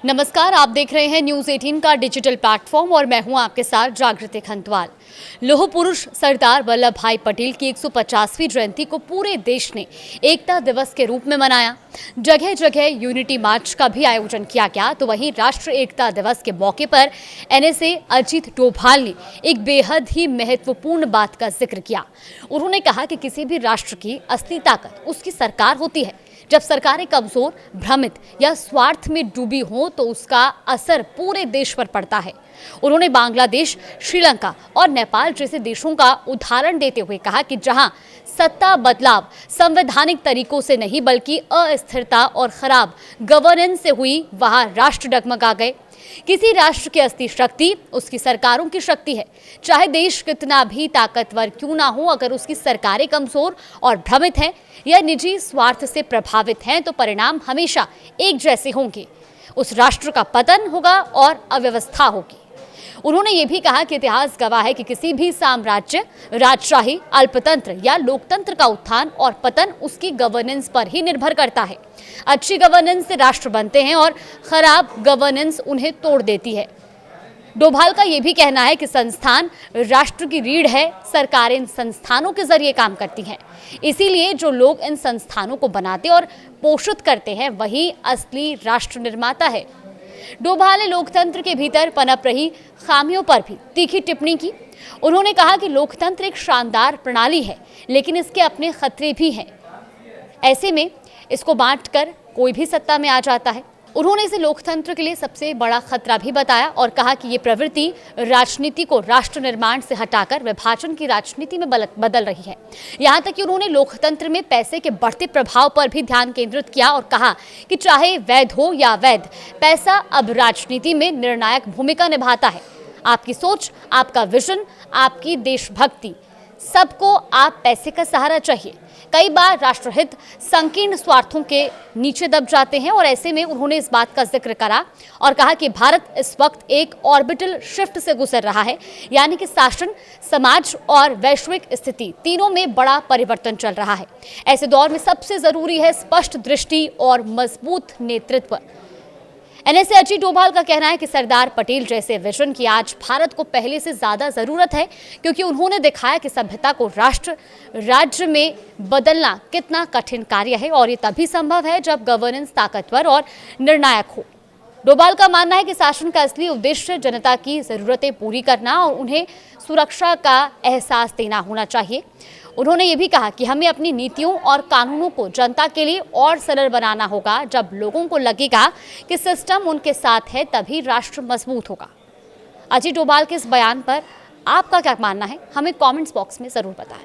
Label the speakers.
Speaker 1: नमस्कार, आप देख रहे हैं न्यूज़ 18 का डिजिटल प्लेटफॉर्म और मैं हूं आपके साथ जागृति खंतवाल। लौह पुरुष सरदार वल्लभ भाई पटेल की 150वीं जयंती को पूरे देश ने एकता दिवस के रूप में मनाया। जगह जगह यूनिटी मार्च का भी आयोजन किया गया। तो वहीं राष्ट्रीय एकता दिवस के मौके पर एनएसए अजीत डोभाल ने एक बेहद ही महत्वपूर्ण बात का जिक्र किया। उन्होंने कहा कि किसी भी राष्ट्र की असली ताकत उसकी सरकार होती है। जब सरकारें कमजोर, भ्रमित या स्वार्थ में डूबी हों तो उसका असर पूरे देश पर पड़ता है। उन्होंने बांग्लादेश, श्रीलंका और नेपाल जैसे देशों का उदाहरण देते हुए कहा कि जहां सत्ता बदलाव संवैधानिक तरीकों से नहीं बल्कि अस्थिरता और खराब गवर्नेंस से हुई, वहां राष्ट्र डगमगा गए। किसी राष्ट्र की असली शक्ति उसकी सरकारों की शक्ति है। चाहे देश कितना भी ताकतवर क्यों ना हो, अगर उसकी सरकारें कमजोर और भ्रमित हैं या निजी स्वार्थ से प्रभावित हैं तो परिणाम हमेशा एक जैसे होंगे। उस राष्ट्र का पतन होगा और अव्यवस्था होगी। उन्होंने ये भी कहा कि इतिहास गवाह है कि किसी भी साम्राज्य, राजशाही, अल्पतंत्र या लोकतंत्र का उत्थान और पतन उसकी गवर्नेंस पर ही निर्भर करता है। अच्छी गवर्नेंस से राष्ट्र बनते हैं और खराब गवर्नेंस उन्हें तोड़ देती है। डोभाल का यह भी कहना है कि संस्थान राष्ट्र की रीढ़ है, सरकारें इन संस्थानों के जरिए काम करती हैं। इसीलिए जो लोग इन संस्थानों को बनाते और पोषित करते हैं वही असली राष्ट्र निर्माता है। डोभाल ने लोकतंत्र के भीतर पनप रही खामियों पर भी तीखी टिप्पणी की। उन्होंने कहा कि लोकतंत्र एक शानदार प्रणाली है, लेकिन इसके अपने खतरे भी हैं। ऐसे में इसको बांटकर कोई भी सत्ता में आ जाता है। उन्होंने इसे लोकतंत्र के लिए सबसे बड़ा खतरा भी बताया और कहा कि ये प्रवृत्ति राजनीति को राष्ट्र निर्माण से हटाकर विभाजन की राजनीति में बदल रही है। यहाँ तक कि उन्होंने लोकतंत्र में पैसे के बढ़ते प्रभाव पर भी ध्यान केंद्रित किया और कहा कि चाहे वैध हो या अवैध, पैसा अब राजनीति में निर्णायक भूमिका निभाता है। आपकी सोच, आपका विजन, आपकी देशभक्ति, सबको आप पैसे का सहारा चाहिए। कई बार राष्ट्रहित संकीर्ण स्वार्थों के नीचे दब जाते हैं और ऐसे में उन्होंने इस बात का जिक्र करा और कहा कि भारत इस वक्त एक ऑर्बिटल शिफ्ट से गुजर रहा है, यानी कि शासन, समाज और वैश्विक स्थिति तीनों में बड़ा परिवर्तन चल रहा है। ऐसे दौर में सबसे जरूरी है स्पष्ट दृष्टि और मजबूत नेतृत्व। एनएसए अजीत डोभाल का कहना है कि सरदार पटेल जैसे विजन की आज भारत को पहले से ज्यादा जरूरत है, क्योंकि उन्होंने दिखाया कि सभ्यता को राष्ट्र राज्य में बदलना कितना कठिन कार्य है और ये तभी संभव है जब गवर्नेंस ताकतवर और निर्णायक हो। डोभाल का मानना है कि शासन का असली उद्देश्य जनता की जरूरतें पूरी करना और उन्हें सुरक्षा का एहसास देना होना चाहिए। उन्होंने ये भी कहा कि हमें अपनी नीतियों और कानूनों को जनता के लिए और सरल बनाना होगा। जब लोगों को लगेगा कि सिस्टम उनके साथ है तभी राष्ट्र मजबूत होगा। अजीत डोभाल के इस बयान पर आपका क्या मानना है, हमें कमेंट्स बॉक्स में जरूर बताएं।